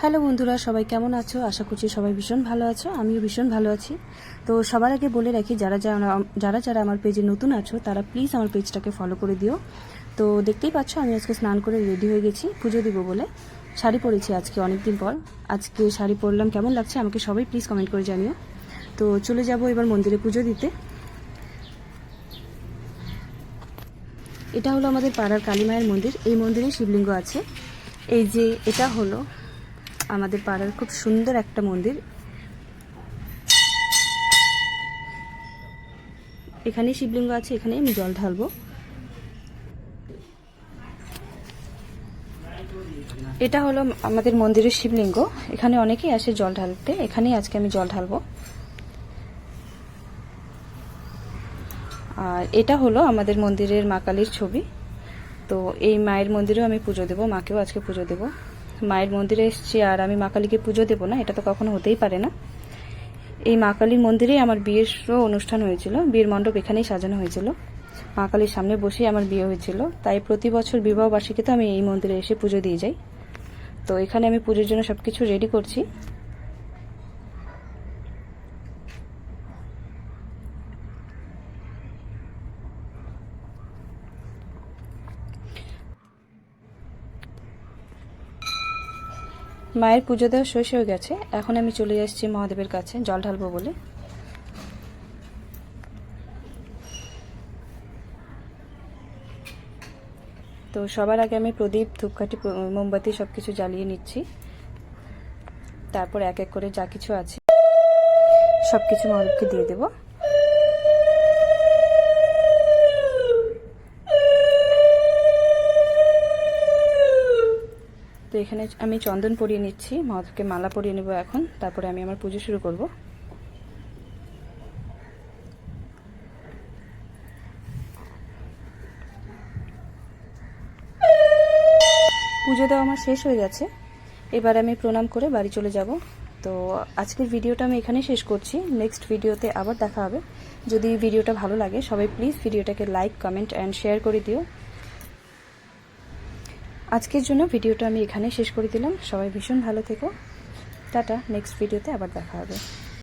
Hello বন্ধুরা, সবাই কেমন আছো? আশা করছি সবাই ভীষণ ভালো আছো। আমিও ভীষণ ভালো আছি। তো সবার আগে বলে রাখি, যারা যারা আমার পেজে নতুন আছো তারা প্লিজ আমার পেজটাকে ফলো করে দিও। তো দেখতেই পাচ্ছ আমি আজকে স্নান করে রেডি হয়ে গেছি পুজো দিব বলে। শাড়ি পরেছি আজকে অনেক দিন পর। আজকে শাড়ি পরলাম, কেমন লাগছে আমাকে সবাই প্লিজ কমেন্ট করে জানিও। তো চলে যাব এবার মন্দিরে পুজো দিতে। এটা হলো আমাদের পাড়ার কালী মায়ের মন্দির। এই মন্দিরে শিবলিঙ্গ আছে। এই যে এটা হলো আমাদের পাড়ার খুব সুন্দর একটা মন্দির। এখানে শিবলিঙ্গ আছে, এখানে আমি জল ঢালবো। এটা হলো আমাদের মন্দিরের শিবলিঙ্গ। এখানে অনেকেই আসে জল ঢালতে, এখানেই আজকে আমি জল ঢালবো। আর এটা হলো আমাদের মন্দিরের মা কালীর ছবি। তো এই মায়ের মন্দিরেও আমি পুজো দেবো, মাকেও আজকে পুজো দেবো। মায়ের মন্দিরে এসেছি আর আমি মা কালীকে পুজো দেবো না, এটা তো কখনো হতেই পারে না। এই মা কালীর মন্দিরেই আমার বিয়েরও অনুষ্ঠান হয়েছিল, বিয়ের মণ্ডপ এখানেই সাজানো হয়েছিল। মা কালীর সামনে বসেই আমার বিয়ে হয়েছিল, তাই প্রতি বছর বিবাহ বার্ষিকীতে আমি এই মন্দিরে এসে পুজো দিয়ে যাই। তো এখানে আমি পুজোর জন্য সবকিছু রেডি করছি। মায়ের পুজো দেওয়া শেষ হয়ে গেছে, এখন আমি চলে আসছি মহাদেবের কাছে জল ঢালবো বলে। তো সবার আগে আমি প্রদীপ, ধূপকাঠি, মোমবাতি সবকিছু জ্বালিয়ে নিচ্ছি। তারপর এক এক করে যা কিছু আছে সবকিছু মহাদেবকে দিয়ে দেব। তো এখানে আমি চন্দন পরিয়ে নিচ্ছি, মহাদেবকে মালা পরিয়ে নেব এখন। তারপরে আমি আমার পুজো শুরু করব। পুজো দেওয়া আমার শেষ হয়ে গেছে, এবার আমি প্রণাম করে বাড়ি চলে যাব। তো আজকের ভিডিওটা আমি এখানেই শেষ করছি। নেক্সট ভিডিওতে আবার দেখা হবে। যদি ভিডিওটা ভালো লাগে সবাই প্লিজ ভিডিওটাকে লাইক, কমেন্ট অ্যান্ড শেয়ার করে দিও। আজকের জন্য ভিডিওটা আমি এখানেই শেষ করে দিলাম। সবাই ভীষণ ভালো থেকো। টাটা, নেক্সট ভিডিওতে আবার দেখা হবে।